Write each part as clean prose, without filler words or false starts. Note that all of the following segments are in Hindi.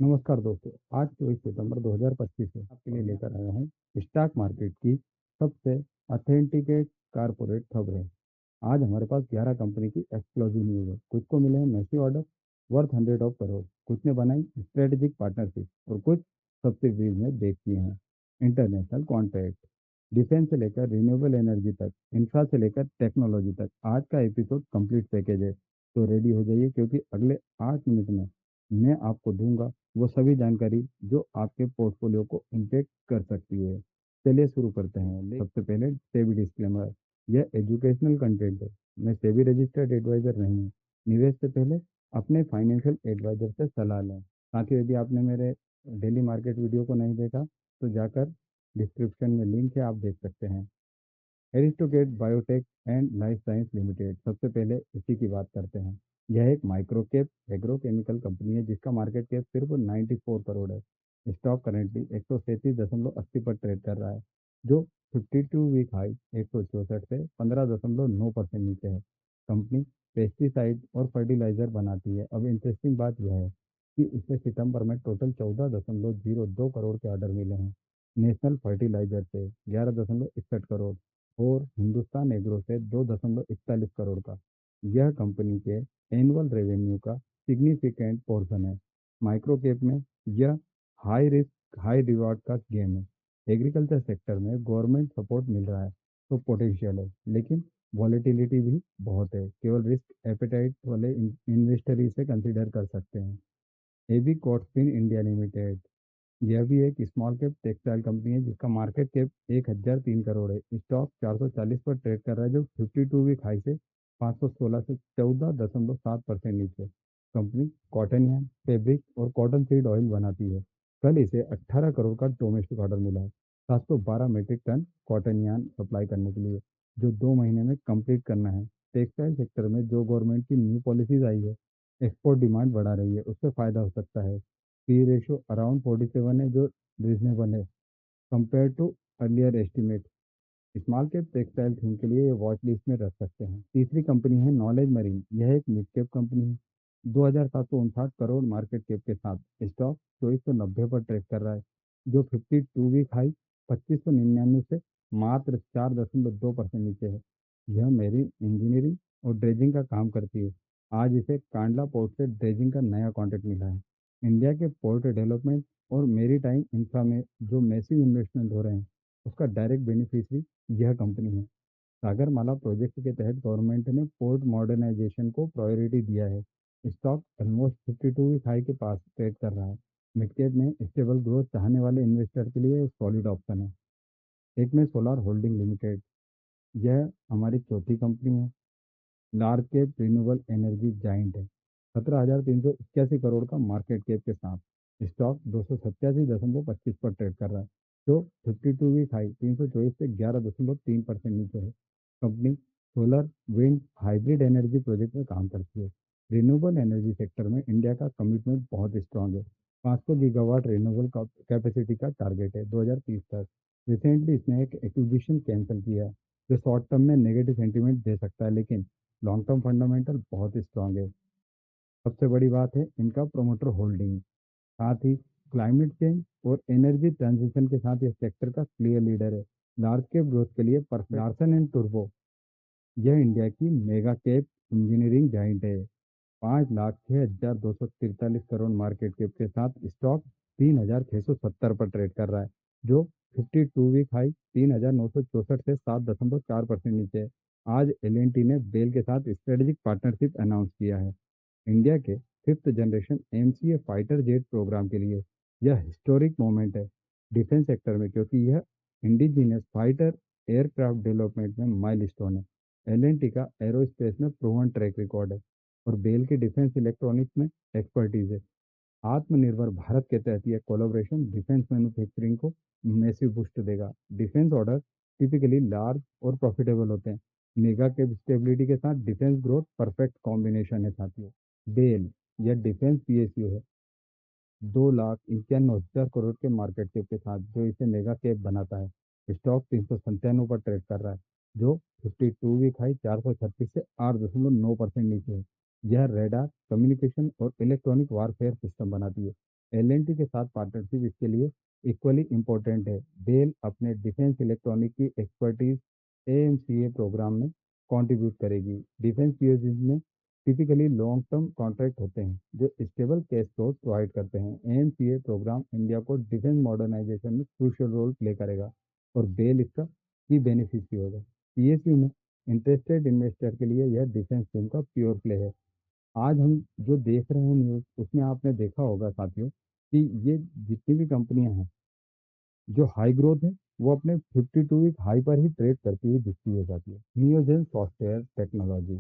नमस्कार दोस्तों। आज 24 सितंबर 2025 से आपके लिए लेकर आया हूँ स्टॉक मार्केट की सबसे अथेंटिकेट कारपोरेट खबरें। आज हमारे पास 11 कंपनी की एक्सक्लूसिव न्यूज़ है। कुछ को मिले हैं massive order worth hundred of crore, कुछ ने बनाई स्ट्रेटेजिक पार्टनरशिप और कुछ सब्सिडीज में बेच किए हैं इंटरनेशनल कॉन्ट्रैक्ट। डिफेंस से लेकर रिन्यूएबल एनर्जी तक, इंफ्रा से लेकर टेक्नोलॉजी तक, आज का एपिसोड कंप्लीट पैकेज है। तो रेडी हो जाइए क्योंकि अगले 8 मिनट में मैं आपको दूंगा वो सभी जानकारी जो आपके पोर्टफोलियो को इम्पैक्ट कर सकती है। चलिए शुरू करते हैं। सबसे पहले सेबी डिस्क्लेमर, यह एजुकेशनल कंटेंट है। मैं सेबी रजिस्टर्ड एडवाइजर नहीं हूँ। निवेश से पहले अपने फाइनेंशियल एडवाइजर से सलाह लें। साथ ही यदि आपने मेरे डेली मार्केट वीडियो को नहीं देखा तो जाकर डिस्क्रिप्शन में लिंक है, आप देख सकते हैं। Aristocrat biotech and life science limited, सबसे पहले इसी की बात करते हैं। यह एक माइक्रो कैप एग्रोकेमिकल कंपनी है जिसका मार्केट कैप सिर्फ 94 करोड़ है। स्टॉक करेंटली 137.80 पर ट्रेड कर रहा है, जो 52 वीक हाई 164 से 15.9% नीचे है। कंपनी पेस्टिसाइड और फर्टिलाइजर बनाती है। अब इंटरेस्टिंग बात यह है कि इसे सितंबर में टोटल 14.02 करोड़ के ऑर्डर मिले हैं। नेशनल फर्टिलाइजर से 11.61 करोड़ और हिंदुस्तान एग्रो से 2.41 करोड़ का। यह कंपनी के एनुअल रेवेन्यू का सिग्निफिकेंट पोर्शन है। माइक्रो कैप में यह हाई रिस्क हाई रिवॉर्ड का गेम है। एग्रीकल्चर सेक्टर में गवर्नमेंट सपोर्ट मिल रहा है तो पोटेंशियल है, लेकिन वॉलेटिलिटी भी बहुत है। केवल रिस्क एपेटाइट वाले इन्वेस्टर इसे कंसीडर कर सकते हैं। एबी कॉर्डफिन इंडिया लिमिटेड, यह भी एक स्मॉल कैप टेक्सटाइल कंपनी है जिसका मार्केट कैप 1003 करोड़ है। स्टॉक 440 पर ट्रेड कर रहा है, जो 52 वीक हाई से 516 से 14.7% नीचे। कंपनी कॉटन यार्न, फैब्रिक और कॉटन सीड ऑयल बनाती है। कल इसे 18 करोड़ का डोमेस्टिक ऑर्डर मिला है, 712 metric ton cotton yarn supply करने के लिए, जो 2 महीने में कंप्लीट करना है। टेक्सटाइल सेक्टर में जो गवर्नमेंट की न्यू पॉलिसीज आई है, एक्सपोर्ट डिमांड बढ़ा रही है, उससे फायदा हो सकता है। पी रेशो अराउंड 47 है, जो रीजनेबल है compare to earlier estimate. Small cap textile theme के लिए ये वॉच लिस्ट में रख सकते हैं। तीसरी कंपनी है नॉलेज मरीन, यह एक मिड कैप कंपनी है। 2759 करोड़ मार्केट कैप के साथ स्टॉक 2490 पर ट्रेड कर रहा है, जो 52 वीक हाई 2599 से मात्र 4.2% नीचे है। यह मेरीन इंजीनियरिंग और ड्रेजिंग का काम करती है। आज इसे कांडला पोर्ट से ड्रेजिंग का नया कॉन्ट्रैक्ट मिला है। इंडिया के पोर्ट डेवलपमेंट और मेरी टाइम इंफ्रा में जो मैसिव इन्वेस्टमेंट हो रहे हैं, उसका डायरेक्ट बेनिफिशियरी यह कंपनी है। सागरमाला प्रोजेक्ट के तहत गवर्नमेंट ने पोर्ट मॉडर्नाइजेशन को प्रायोरिटी दिया है। स्टॉक ऑलमोस्ट 52 वीक हाई के पास ट्रेड कर रहा है। मिड कैप में स्टेबल ग्रोथ चाहने वाले इन्वेस्टर के लिए सॉलिड ऑप्शन है। एक में सोलार होल्डिंग लिमिटेड, यह हमारी चौथी कंपनी है। Large cap renewable energy giant है। 17,381 करोड़ का मार्केट कैप के साथ स्टॉक 287.25 पर ट्रेड कर रहा है, जो 52 वीक हाई 324 से 11.3% नीचे है। Company solar wind hybrid energy project में काम करती है। रिन्यूएबल एनर्जी सेक्टर में इंडिया का कमिटमेंट बहुत स्ट्रांग है। 500 गीगावाट रिन्यूएबल कैपेसिटी का टारगेट है 2030 तक। रिसेंटली इसने एक एक्विजिशन कैंसिल किया है, जो शॉर्ट टर्म में नेगेटिव सेंटीमेंट दे सकता है, लेकिन लॉन्ग टर्म फंडामेंटल बहुत स्ट्रांग है। सबसे बड़ी बात है इनका प्रोमोटर होल्डिंग। साथ ही क्लाइमेट चेंज और एनर्जी ट्रांजिशन के साथ ये सेक्टर का क्लियर लीडर है। लार्ज कैप ग्रोथ के लिए परफेक्ट। लार्सन एंड टुर्बो, यह इंडिया की मेगा कैप इंजीनियरिंग जाइंट है। 5,06,243 करोड़ मार्केट कैप के साथ स्टॉक 3,670 पर ट्रेड कर रहा है, जो 52 वीक हाई 3,964 से 7.4% नीचे है। आज एल ने बेल के साथ स्ट्रेटेजिक पार्टनरशिप अनाउंस किया है। इंडिया के fifth generation MCA fighter jet programme के लिए यह हिस्टोरिक मोमेंट है डिफेंस सेक्टर में, क्योंकि यह इंडिजीनियस फाइटर एयरक्राफ्ट डेवलपमेंट में माइलस्टोन है। एल का एरोस्पेस में प्रूवन ट्रैक रिकॉर्ड है और बेल की डिफेंस इलेक्ट्रॉनिक्स में एक्सपर्टीज है। आत्मनिर्भर भारत के तहत यह कोलैबोरेशन डिफेंस मैन्युफैक्चरिंग को मैसिव बूस्ट देगा। डिफेंस ऑर्डर टिपिकली लार्ज और प्रॉफिटेबल होते हैं। मेगा कैप स्टेबिलिटी के साथ डिफेंस ग्रोथ परफेक्ट कॉम्बिनेशन है साथियों। बेल, यह डिफेंस पीएसयू है। 2,91,000 करोड़ के मार्केट कैप के साथ, जो इसे मेगा कैप बनाता है। स्टॉक 397 पर ट्रेड कर रहा है, जो 52 वीक हाई 436 से 8.9% नीचे है। यह रेडार कम्युनिकेशन और इलेक्ट्रॉनिक वारफेयर सिस्टम बनाती है। एल&टी के साथ पार्टनरशिप इसके लिए इक्वली इम्पोर्टेंट है। बेल अपने डिफेंस इलेक्ट्रॉनिक की एक्सपर्टीज एएमसीए प्रोग्राम में कंट्रीब्यूट करेगी। डिफेंस यूएसएस में टिपिकली लॉन्ग टर्म कॉन्ट्रैक्ट होते हैं जो स्टेबल कैश फ्लो प्रोवाइड करते हैं। एएमसीए प्रोग्राम इंडिया को डिफेंस मॉडर्नाइजेशन में क्रूशियल रोल प्ले करेगा और बेल इसका की बेनिफिशियरी होगा। पीएसयू में इंटरेस्टेड इन्वेस्टर के लिए यह डिफेंस टीम का प्योर प्ले है। आज हम जो देख रहे हैं न्यूज़, उसमें आपने देखा होगा साथियों कि ये जितनी भी कंपनियां हैं जो हाई ग्रोथ है वो अपने 52 वीक हाई पर ही ट्रेड करती हुई दिखती है साथियों। नियोजन सॉफ्टवेयर टेक्नोलॉजी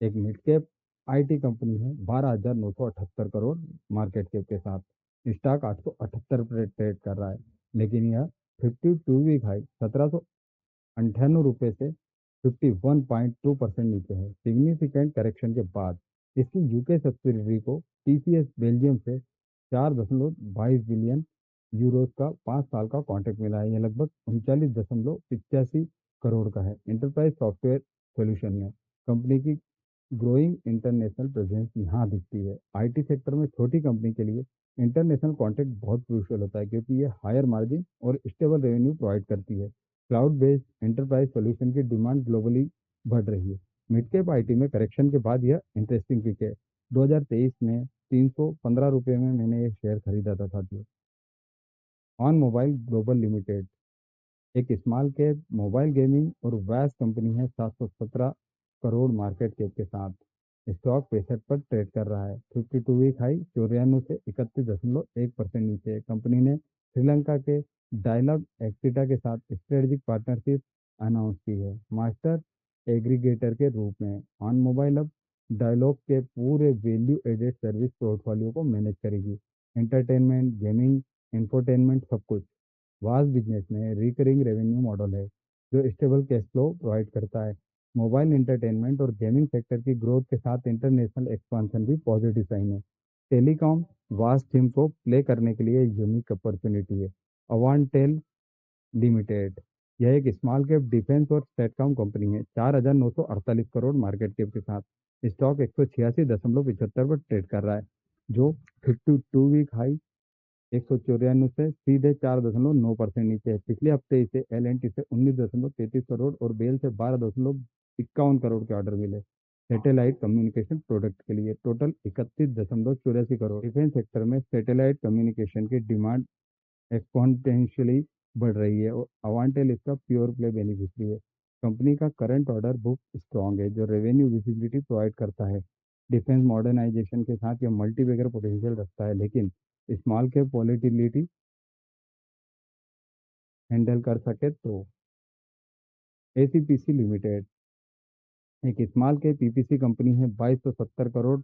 एक मिड कैप आईटी कंपनी है, 12,978 करोड़ मार्केट कैप के साथ स्टॉक 878 पर ट्रेड कर रहा है, लेकिन यह 52 वीक हाई 1798 रुपये से 51.2% नीचे है। सिग्निफिकेंट करेक्शन के बाद इसकी यूके सब्सिडरी को टीसीएस बेल्जियम से 4.22 बिलियन यूरोज का 5 साल का कॉन्ट्रैक्ट मिला है। यह लगभग 39.85 करोड़ का है। इंटरप्राइज सॉफ्टवेयर सोल्यूशन में कंपनी की ग्रोइंग इंटरनेशनल प्रेजेंस यहाँ दिखती है। आईटी सेक्टर में छोटी कंपनी के लिए इंटरनेशनल कॉन्ट्रैक्ट बहुत क्रूशियल होता है क्योंकि ये हायर मार्जिन और स्टेबल रेवेन्यू प्रोवाइड करती है। क्लाउड बेस्ड एंटरप्राइज सॉल्यूशन की डिमांड ग्लोबली बढ़ रही है। मिड कैप आईटी में करेक्शन के बाद यह इंटरेस्टिंग पिक है। 2023 में 315 रुपये में मैंने ये शेयर खरीदा था साथियों। ऑन मोबाइल ग्लोबल लिमिटेड एक स्मॉल कैप मोबाइल गेमिंग और वैस कंपनी है, 717 करोड़ मार्केट कैप के साथ स्टॉक 65 पर ट्रेड कर रहा है। 52 वीक हाई 94 से 31.1% नीचे है। कंपनी ने श्रीलंका के डायलॉग एक्टिटा के साथ स्ट्रेटेजिक पार्टनरशिप अनाउंस की है मास्टर एग्रीगेटर के रूप में। ऑन मोबाइल अब डायलॉग के पूरे वैल्यू एडेड सर्विस पोर्टफोलियो को मैनेज करेगी। एंटरटेनमेंट, गेमिंग, इंफोटेनमेंट, सब कुछ। वास बिजनेस में रिकरिंग रेवेन्यू मॉडल है जो स्टेबल कैश फ्लो प्रोवाइड करता है। मोबाइल इंटरटेनमेंट और गेमिंग सेक्टर की ग्रोथ के साथ इंटरनेशनल एक्सपांशन भी पॉजिटिव साइन है। टेलीकॉम वास थीम को प्ले करने के लिए यूनिक अपॉर्चुनिटी है। अवांटेल लिमिटेड यह एक स्मॉल कैप डिफेंस और स्टेटकॉम कंपनी है, 4,948 करोड़ मार्केट कैप के साथ स्टॉक 186.75 पर ट्रेड कर रहा है जो 52 वीक हाई 194 से सीधे 4.9% नीचे है। पिछले हफ्ते इसे एल&टी से 19.33 करोड़ और बेल से 12.51 करोड़ के ऑर्डर मिले सैटेलाइट कम्युनिकेशन प्रोडक्ट के लिए। टोटल 31.84 करोड़। डिफेंस सेक्टर में सैटेलाइट कम्युनिकेशन की डिमांड एक्सपोनेंशियली बढ़ रही है और अवांटेल इसका प्योर प्ले बेनिफिशियरी है। कंपनी का करंट ऑर्डर बुक स्ट्रांग है जो रेवेन्यू विजिबिलिटी प्रोवाइड करता है। डिफेंस मॉडर्नाइजेशन के साथ यह मल्टीबैगर पोटेंशियल रखता है, लेकिन स्मॉल कैप वॉलेटिलिटी हैंडल कर सके तो। एसीपीसी लिमिटेड एक स्मॉल कैप पीपीसी कंपनी है, 2270 करोड़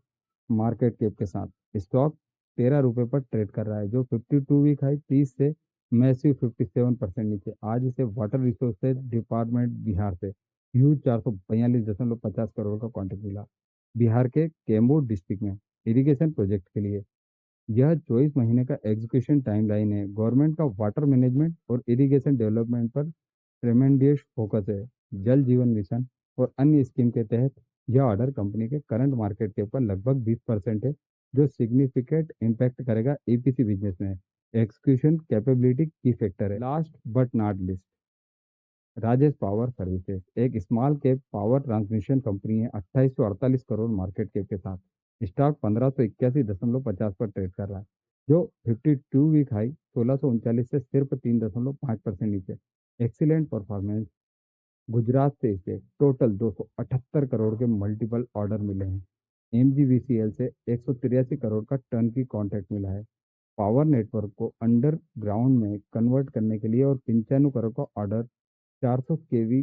मार्केट कैप के साथ स्टॉक 13 रुपये पर ट्रेड कर रहा है जो 52 वीक हाई 30 से मैसिव 57% नीचे। आज इसे वाटर रिसोर्सेज डिपार्टमेंट बिहार से ह्यूज 442.50 करोड़ का कॉन्ट्रैक्ट मिला। बिहार के कैमूर डिस्ट्रिक्ट में इरिगेशन प्रोजेक्ट के लिए। यह 24 महीने का एग्जीक्यूशन टाइमलाइन है। गवर्नमेंट का वाटर मैनेजमेंट और इरिगेशन डेवलपमेंट पर ट्रेमेंडियस फोकस है। जल जीवन मिशन और अन्य स्कीम के तहत यह ऑर्डर कंपनी के करंट मार्केट कैप पर लगभग 20% है जो सिग्निफिकेंट इम्पैक्ट करेगा ईपीसी बिजनेस में। एग्जीक्यूशन कैपेबिलिटी की फैक्टर है। Last but not least, Rajesh power services एक small cap power transmission company है, 2848 करोड़ मार्केट कैप के साथ स्टॉक 1581.50 पर ट्रेड कर रहा है जो 52 वीक हाई 1639 से सिर्फ 3.5% नीचे। Excellent performance. गुजरात से इसे टोटल 278 करोड़ के मल्टीपल ऑर्डर मिले हैं। एमजीवीसीएल से 183 करोड़ का टर्न की कॉन्ट्रैक्ट मिला है। पावर नेटवर्क को अंडरग्राउंड में कन्वर्ट करने के लिए और 95 करोड़ का ऑर्डर 400 केवी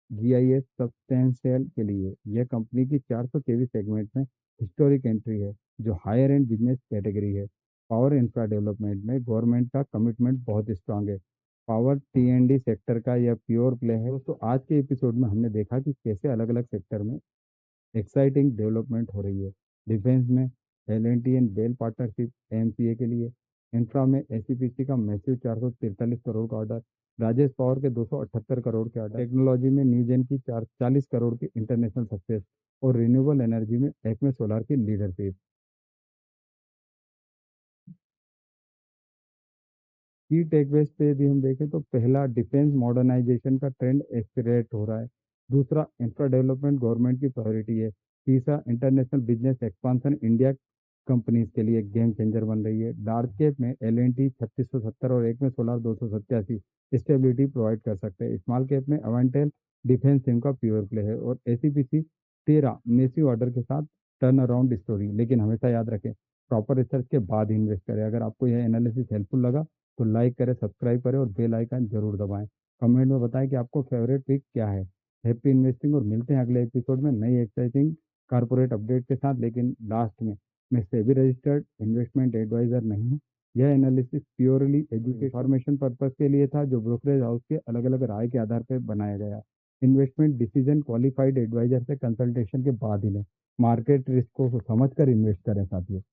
जीआईएस सब्सटेंशियल के लिए। यह कंपनी की 400 केवी सेगमेंट में हिस्टोरिक एंट्री है जो हायर एंड बिजनेस कैटेगरी है। पावर इंफ्रा डेवलपमेंट में गवर्नमेंट का कमिटमेंट बहुत स्ट्रांग है। Power T and D sector का यह प्योर प्ले है। दोस्तों, आज के एपिसोड में हमने देखा कि कैसे अलग अलग सेक्टर में एक्साइटिंग डेवलपमेंट हो रही है। डिफेंस में L&T and BEL partnership MCA के लिए। इंफ्रा में एसीपीसी का मैसिव 443 करोड़ का ऑर्डर। राजेश पावर के 278 करोड़ के ऑर्डर। टेक्नोलॉजी में न्यूजेन की 40 करोड़ की इंटरनेशनल सक्सेस और रिन्यूएबल एनर्जी में एक्मे सोलार की लीडरशिप। की टेकअवेज पे यदि हम देखें तो पहला, डिफेंस मॉडर्नाइजेशन का ट्रेंड एक्सेलरेट हो रहा है। दूसरा, इंफ्रा डेवलपमेंट गवर्नमेंट की प्रायोरिटी है। तीसरा, international business expansion India companies के लिए एक गेम चेंजर बन रही है। लार्ज कैप में एल एन टी 3670 और एक में सोलार 287 स्टेबिलिटी प्रोवाइड कर सकते हैं। स्मॉल कैप में अवेंटेल डिफेंस सिम का प्योर प्ले है। और एसीपीसी 13 मेसी ऑर्डर के साथ टर्न अराउंड स्टोरी। लेकिन हमेशा याद रखें, प्रॉपर रिसर्च के बाद ही इन्वेस्ट करें। अगर आपको यह एनालिसिस हेल्पफुल लगा तो लाइक करें, सब्सक्राइब करें और बेल आइकन जरूर दबाएं। कमेंट में बताएं कि आपको फेवरेट पिक क्या है। हैप्पी इन्वेस्टिंग और मिलते हैं अगले एपिसोड में नई एक्साइटिंग कारपोरेट अपडेट के साथ। लेकिन लास्ट में, मैं सेबी रजिस्टर्ड इन्वेस्टमेंट एडवाइजर नहीं हूँ। यह analysis purely education information purpose के लिए था, जो ब्रोकरेज हाउस के अलग अलग राय के आधार पर बनाया गया। इन्वेस्टमेंट डिसीजन क्वालिफाइड एडवाइजर से कंसल्टेशन के बाद ही लें। मार्केट रिस्क को समझकर इन्वेस्ट करें साथियों।